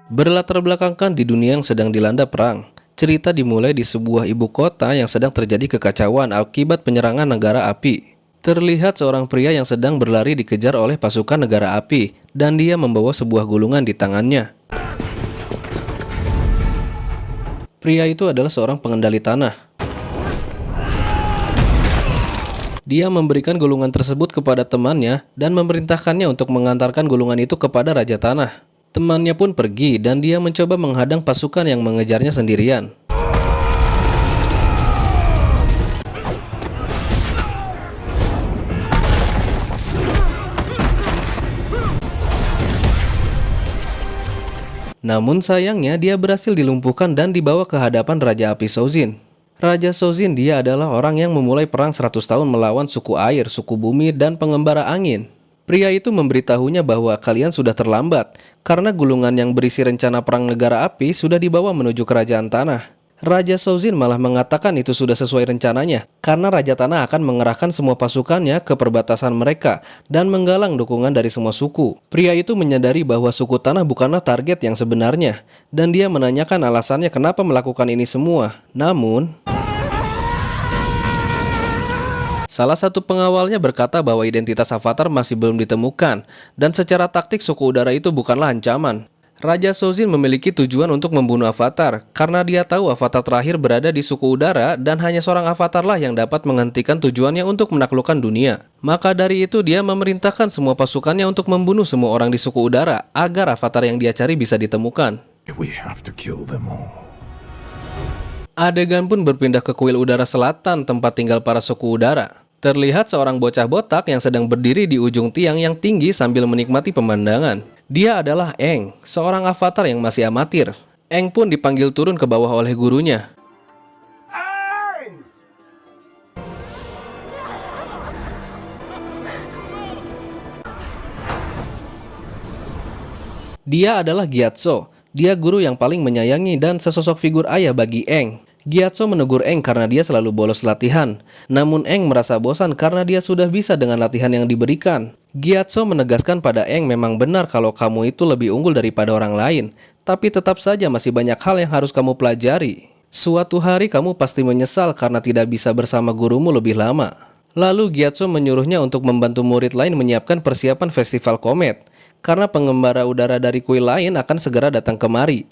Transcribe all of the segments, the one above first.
Berlatar belakangkan di dunia yang sedang dilanda perang. Cerita dimulai di sebuah ibu kota yang sedang terjadi kekacauan akibat penyerangan negara api. Terlihat seorang pria yang sedang berlari dikejar oleh pasukan negara api, dan dia membawa sebuah gulungan di tangannya. Pria itu adalah seorang pengendali tanah. Dia memberikan gulungan tersebut kepada temannya dan memerintahkannya untuk mengantarkan gulungan itu kepada Raja Tanah. Temannya pun pergi dan dia mencoba menghadang pasukan yang mengejarnya sendirian. Namun sayangnya dia berhasil dilumpuhkan dan dibawa ke hadapan Raja Api Sozin. Raja Sozin dia adalah orang yang memulai perang 100 tahun melawan suku air, suku bumi, dan pengembara angin. Pria itu memberitahunya bahwa kalian sudah terlambat karena gulungan yang berisi rencana perang negara api sudah dibawa menuju kerajaan tanah. Raja Sozin malah mengatakan itu sudah sesuai rencananya karena Raja Tanah akan mengerahkan semua pasukannya ke perbatasan mereka dan menggalang dukungan dari semua suku. Pria itu menyadari bahwa suku Tanah bukanlah target yang sebenarnya dan dia menanyakan alasannya kenapa melakukan ini semua. Namun salah satu pengawalnya berkata bahwa identitas Avatar masih belum ditemukan dan secara taktik suku udara itu bukanlah ancaman. Raja Sozin memiliki tujuan untuk membunuh Avatar karena dia tahu Avatar terakhir berada di suku udara dan hanya seorang Avatar lah yang dapat menghentikan tujuannya untuk menaklukkan dunia. Maka dari itu dia memerintahkan semua pasukannya untuk membunuh semua orang di suku udara agar Avatar yang dia cari bisa ditemukan. Adegan pun berpindah ke kuil udara selatan tempat tinggal para suku udara. Terlihat seorang bocah botak yang sedang berdiri di ujung tiang yang tinggi sambil menikmati pemandangan. Dia adalah Aang, seorang avatar yang masih amatir. Aang pun dipanggil turun ke bawah oleh gurunya. Dia adalah Gyatso. Dia guru yang paling menyayangi dan sesosok figur ayah bagi Aang. Gyatso menegur Aang karena dia selalu bolos latihan. Namun Aang merasa bosan karena dia sudah bisa dengan latihan yang diberikan. Gyatso menegaskan pada Aang memang benar kalau kamu itu lebih unggul daripada orang lain. Tapi tetap saja masih banyak hal yang harus kamu pelajari. Suatu hari kamu pasti menyesal karena tidak bisa bersama gurumu lebih lama. Lalu Gyatso menyuruhnya untuk membantu murid lain menyiapkan persiapan festival komet. Karena pengembara udara dari kuil lain akan segera datang kemari.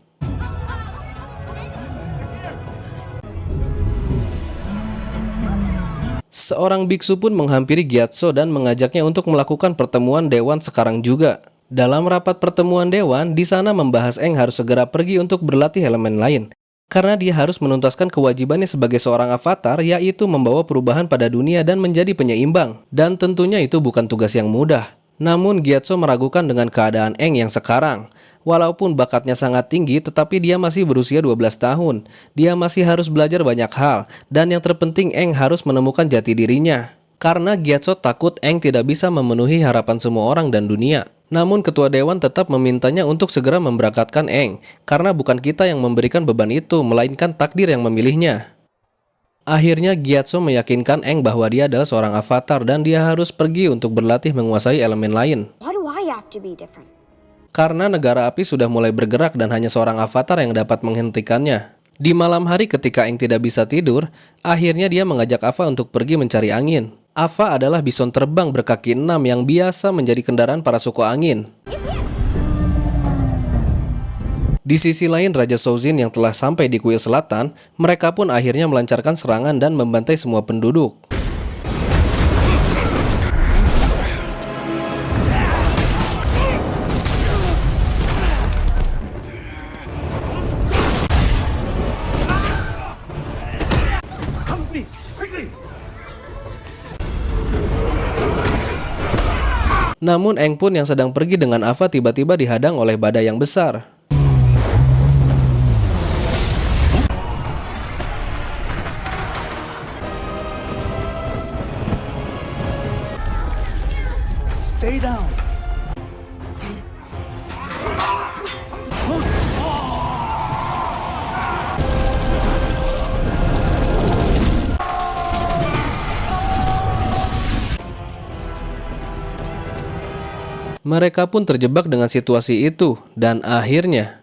Seorang biksu pun menghampiri Gyatso dan mengajaknya untuk melakukan pertemuan dewan sekarang juga. Dalam rapat pertemuan dewan, di sana membahas Aang harus segera pergi untuk berlatih elemen lain. Karena dia harus menuntaskan kewajibannya sebagai seorang avatar, yaitu membawa perubahan pada dunia dan menjadi penyeimbang. Dan tentunya itu bukan tugas yang mudah. Namun Gyatso meragukan dengan keadaan Aang yang sekarang. Walaupun bakatnya sangat tinggi, tetapi dia masih berusia 12 tahun. Dia masih harus belajar banyak hal, dan yang terpenting Aang harus menemukan jati dirinya. Karena Gyatso takut Aang tidak bisa memenuhi harapan semua orang dan dunia. Namun ketua dewan tetap memintanya untuk segera memberangkatkan Aang, karena bukan kita yang memberikan beban itu, melainkan takdir yang memilihnya. Akhirnya Gyatso meyakinkan Aang bahwa dia adalah seorang avatar dan dia harus pergi untuk berlatih menguasai elemen lain. Why do I have to be different? Karena negara api sudah mulai bergerak dan hanya seorang avatar yang dapat menghentikannya. Di malam hari ketika Aang tidak bisa tidur, akhirnya dia mengajak Ava untuk pergi mencari angin. Ava adalah bison terbang berkaki 6 yang biasa menjadi kendaraan para suku angin. Di sisi lain, Raja Sozin yang telah sampai di kuil selatan, mereka pun akhirnya melancarkan serangan dan membantai semua penduduk. Namun Aang pun yang sedang pergi dengan Ava tiba-tiba dihadang oleh badai yang besar. Stay down. Mereka pun terjebak dengan situasi itu dan akhirnya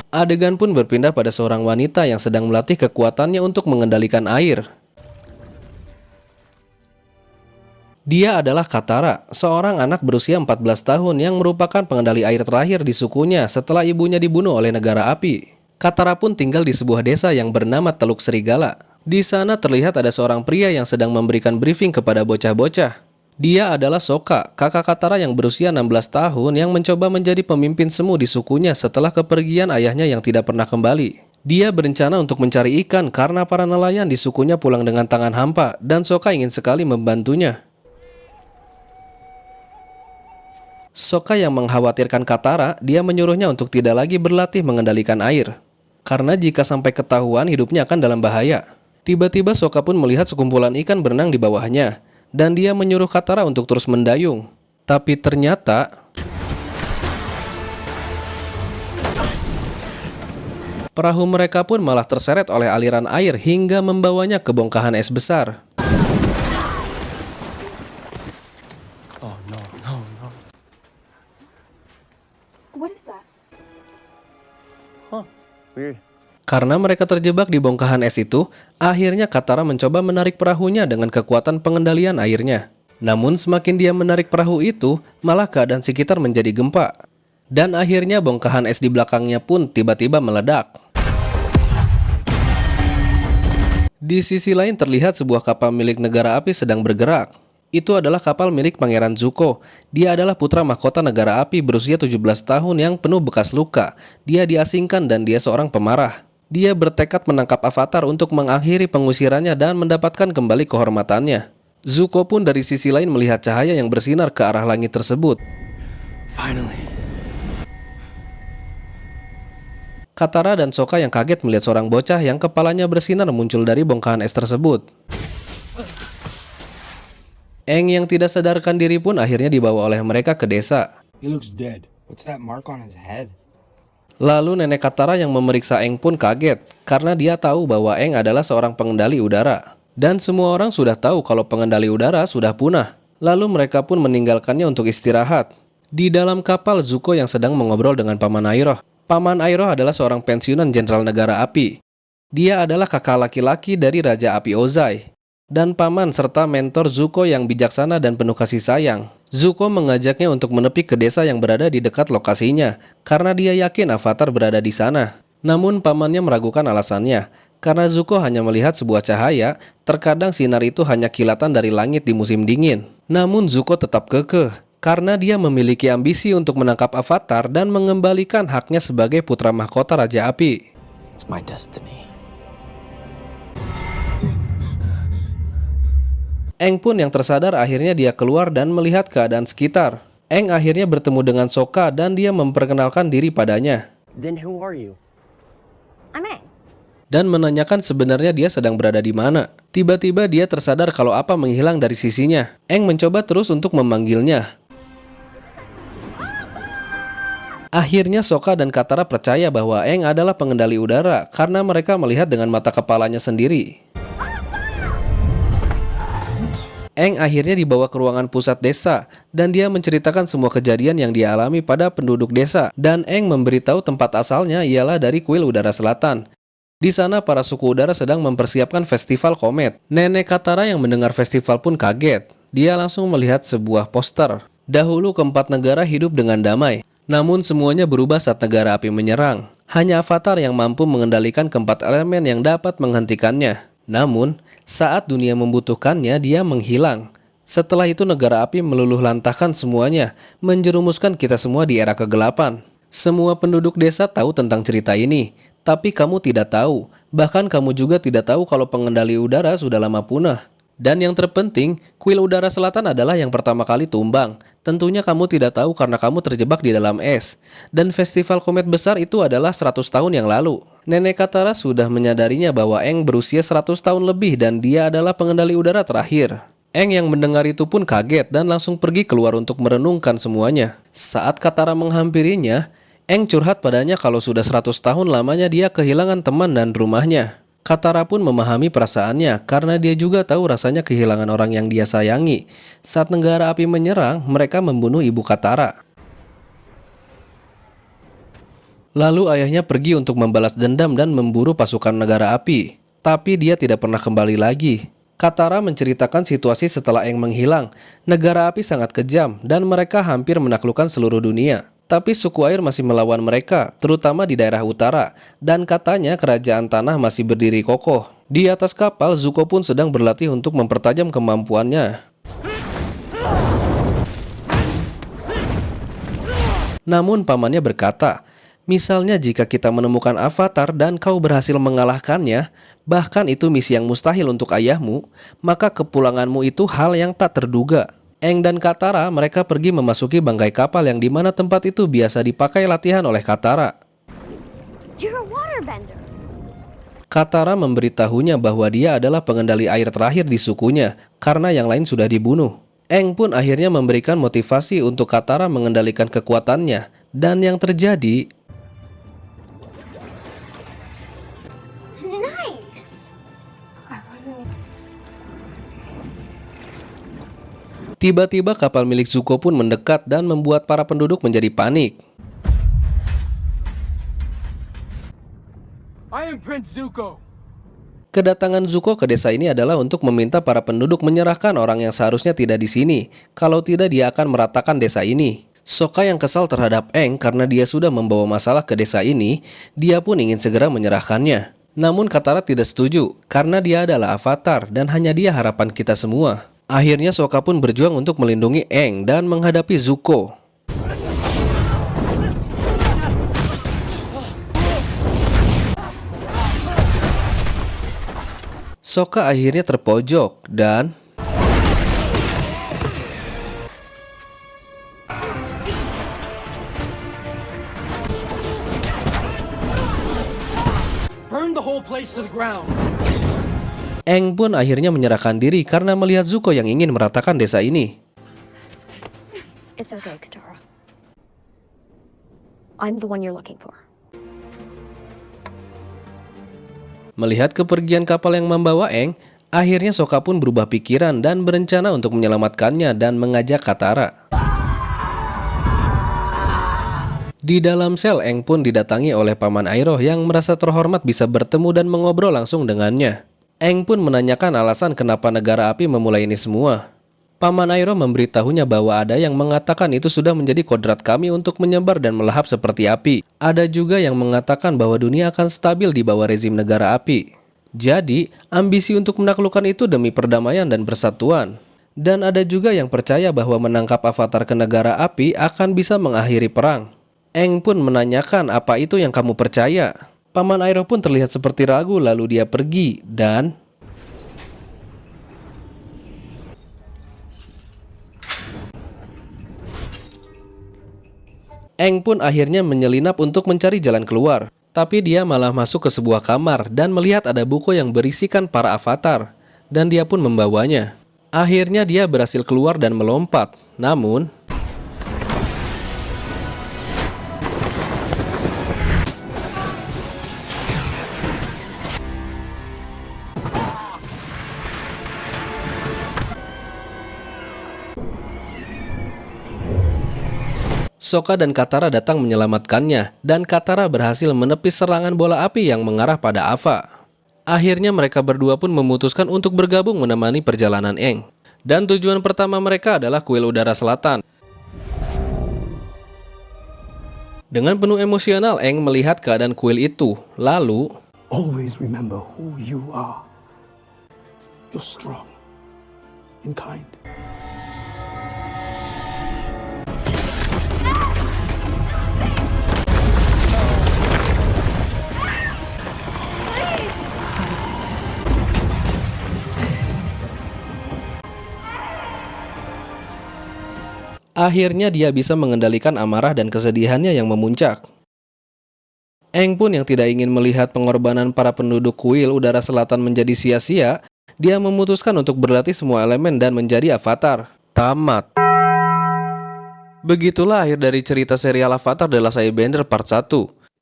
Adegan pun berpindah pada seorang wanita yang sedang melatih kekuatannya untuk mengendalikan air. Dia adalah Katara, seorang anak berusia 14 tahun yang merupakan pengendali air terakhir di sukunya setelah ibunya dibunuh oleh negara api. Katara pun tinggal di sebuah desa yang bernama Teluk Serigala. Di sana terlihat ada seorang pria yang sedang memberikan briefing kepada bocah-bocah. Dia adalah Sokka, kakak Katara yang berusia 16 tahun yang mencoba menjadi pemimpin semu di sukunya setelah kepergian ayahnya yang tidak pernah kembali. Dia berencana untuk mencari ikan karena para nelayan di sukunya pulang dengan tangan hampa dan Sokka ingin sekali membantunya. Sokka yang mengkhawatirkan Katara, dia menyuruhnya untuk tidak lagi berlatih mengendalikan air. Karena jika sampai ketahuan, hidupnya akan dalam bahaya. Tiba-tiba Sokka pun melihat sekumpulan ikan berenang di bawahnya, dan dia menyuruh Katara untuk terus mendayung. Tapi ternyata perahu mereka pun malah terseret oleh aliran air hingga membawanya ke bongkahan es besar. What is that? Weird. Karena mereka terjebak di bongkahan es itu, akhirnya Katara mencoba menarik perahunya dengan kekuatan pengendalian airnya. Namun semakin dia menarik perahu itu, malah keadaan sekitar menjadi gempa. Dan akhirnya bongkahan es di belakangnya pun tiba-tiba meledak. Di sisi lain terlihat sebuah kapal milik negara api sedang bergerak. Itu adalah kapal milik Pangeran Zuko. Dia adalah putra mahkota negara api berusia 17 tahun yang penuh bekas luka. Dia diasingkan dan dia seorang pemarah. Dia bertekad menangkap Avatar untuk mengakhiri pengusirannya dan mendapatkan kembali kehormatannya. Zuko pun dari sisi lain melihat cahaya yang bersinar ke arah langit tersebut. Finally. Katara dan Sokka yang kaget melihat seorang bocah yang kepalanya bersinar muncul dari bongkahan es tersebut. Aang yang tidak sadarkan diri pun akhirnya dibawa oleh mereka ke desa. He looks dead. What's that mark on his head? Lalu nenek Katara yang memeriksa Aang pun kaget karena dia tahu bahwa Aang adalah seorang pengendali udara. Dan semua orang sudah tahu kalau pengendali udara sudah punah. Lalu mereka pun meninggalkannya untuk istirahat. Di dalam kapal Zuko yang sedang mengobrol dengan Paman Iroh. Paman Iroh adalah seorang pensiunan jenderal negara api. Dia adalah kakak laki-laki dari Raja Api Ozai. Dan paman serta mentor Zuko yang bijaksana dan penuh kasih sayang. Zuko mengajaknya untuk menepi ke desa yang berada di dekat lokasinya karena dia yakin Avatar berada di sana. Namun pamannya meragukan alasannya karena Zuko hanya melihat sebuah cahaya, terkadang sinar itu hanya kilatan dari langit di musim dingin. Namun Zuko tetap kekeh karena dia memiliki ambisi untuk menangkap Avatar dan mengembalikan haknya sebagai putra mahkota Raja Api. It's my destiny. Aang pun yang tersadar akhirnya dia keluar dan melihat keadaan sekitar. Aang akhirnya bertemu dengan Sokka dan dia memperkenalkan diri padanya. Then who are you? I'm Aang. Dan menanyakan sebenarnya dia sedang berada di mana. Tiba-tiba dia tersadar kalau apa menghilang dari sisinya. Aang mencoba terus untuk memanggilnya. Akhirnya Sokka dan Katara percaya bahwa Aang adalah pengendali udara karena mereka melihat dengan mata kepalanya sendiri. Aang akhirnya dibawa ke ruangan pusat desa dan dia menceritakan semua kejadian yang dia alami pada penduduk desa dan Aang memberitahu tempat asalnya ialah dari kuil udara selatan. Di sana para suku udara sedang mempersiapkan festival komet. Nenek Katara yang mendengar festival pun kaget. Dia langsung melihat sebuah poster. Dahulu keempat negara hidup dengan damai. Namun semuanya berubah saat negara api menyerang. Hanya Avatar yang mampu mengendalikan keempat elemen yang dapat menghentikannya. Namun, saat dunia membutuhkannya, dia menghilang. Setelah itu negara api meluluh lantahkan semuanya, menjerumuskan kita semua di era kegelapan. Semua penduduk desa tahu tentang cerita ini, tapi kamu tidak tahu. Bahkan kamu juga tidak tahu kalau pengendali udara sudah lama punah. Dan yang terpenting, kuil udara selatan adalah yang pertama kali tumbang. Tentunya kamu tidak tahu karena kamu terjebak di dalam es. Dan festival komet besar itu adalah 100 tahun yang lalu. Nenek Katara sudah menyadarinya bahwa Aang berusia 100 tahun lebih dan dia adalah pengendali udara terakhir. Aang yang mendengar itu pun kaget dan langsung pergi keluar untuk merenungkan semuanya. Saat Katara menghampirinya, Aang curhat padanya kalau sudah 100 tahun lamanya dia kehilangan teman dan rumahnya. Katara pun memahami perasaannya karena dia juga tahu rasanya kehilangan orang yang dia sayangi. Saat negara api menyerang, mereka membunuh ibu Katara. Lalu ayahnya pergi untuk membalas dendam dan memburu pasukan negara api. Tapi dia tidak pernah kembali lagi. Katara menceritakan situasi setelah Aang menghilang. Negara api sangat kejam dan mereka hampir menaklukkan seluruh dunia. Tapi suku air masih melawan mereka, terutama di daerah utara. Dan katanya kerajaan tanah masih berdiri kokoh. Di atas kapal, Zuko pun sedang berlatih untuk mempertajam kemampuannya. Namun pamannya berkata, misalnya jika kita menemukan avatar dan kau berhasil mengalahkannya, bahkan itu misi yang mustahil untuk ayahmu, maka kepulanganmu itu hal yang tak terduga. Aang dan Katara mereka pergi memasuki bangkai kapal yang dimana tempat itu biasa dipakai latihan oleh Katara. You're a waterbender. Katara memberitahunya bahwa dia adalah pengendali air terakhir di sukunya karena yang lain sudah dibunuh. Aang pun akhirnya memberikan motivasi untuk Katara mengendalikan kekuatannya, dan yang terjadi Nice. I wasn't. tiba-tiba kapal milik Zuko pun mendekat dan membuat para penduduk menjadi panik. I am Prince Zuko. Kedatangan Zuko ke desa ini adalah untuk meminta para penduduk menyerahkan orang yang seharusnya tidak di sini. Kalau tidak, dia akan meratakan desa ini. Sokka yang kesal terhadap Aang karena dia sudah membawa masalah ke desa ini, dia pun ingin segera menyerahkannya. Namun Katara tidak setuju karena dia adalah avatar dan hanya dia harapan kita semua. Akhirnya Sokka pun berjuang untuk melindungi Aang dan menghadapi Zuko. Sokka akhirnya terpojok dan Burn the whole place to the ground. Aang pun akhirnya menyerahkan diri karena melihat Zuko yang ingin meratakan desa ini. It's okay, Katara. I'm the one you're looking for. Melihat kepergian kapal yang membawa Aang, akhirnya Sokka pun berubah pikiran dan berencana untuk menyelamatkannya dan mengajak Katara. Di dalam sel, Aang pun didatangi oleh Paman Iroh yang merasa terhormat bisa bertemu dan mengobrol langsung dengannya. Aang pun menanyakan alasan kenapa negara api memulai ini semua. Paman Iroh memberitahunya bahwa ada yang mengatakan itu sudah menjadi kodrat kami untuk menyebar dan melahap seperti api. Ada juga yang mengatakan bahwa dunia akan stabil di bawah rezim negara api. Jadi, ambisi untuk menaklukkan itu demi perdamaian dan persatuan. Dan ada juga yang percaya bahwa menangkap avatar ke negara api akan bisa mengakhiri perang. Aang pun menanyakan apa itu yang kamu percaya. Paman Iroh pun terlihat seperti ragu lalu dia pergi dan Aang pun akhirnya menyelinap untuk mencari jalan keluar. Tapi dia malah masuk ke sebuah kamar dan melihat ada buku yang berisikan para avatar. Dan dia pun membawanya. Akhirnya dia berhasil keluar dan melompat. Namun Sokka dan Katara datang menyelamatkannya, dan Katara berhasil menepis serangan bola api yang mengarah pada Ava. Akhirnya mereka berdua pun memutuskan untuk bergabung menemani perjalanan Aang. Dan tujuan pertama mereka adalah kuil udara selatan. Dengan penuh emosional, Aang melihat keadaan kuil itu. Lalu, Always remember who you are. You're strong and kind. akhirnya dia bisa mengendalikan amarah dan kesedihannya yang memuncak. Aang pun yang tidak ingin melihat pengorbanan para penduduk kuil udara selatan menjadi sia-sia, dia memutuskan untuk berlatih semua elemen dan menjadi avatar. Tamat. Begitulah akhir dari cerita serial Avatar The Last Airbender part 1.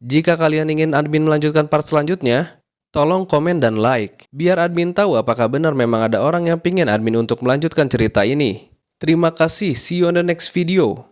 Jika kalian ingin admin melanjutkan part selanjutnya, tolong komen dan like, biar admin tahu apakah benar memang ada orang yang pingin admin untuk melanjutkan cerita ini. Terima kasih, see you on the next video.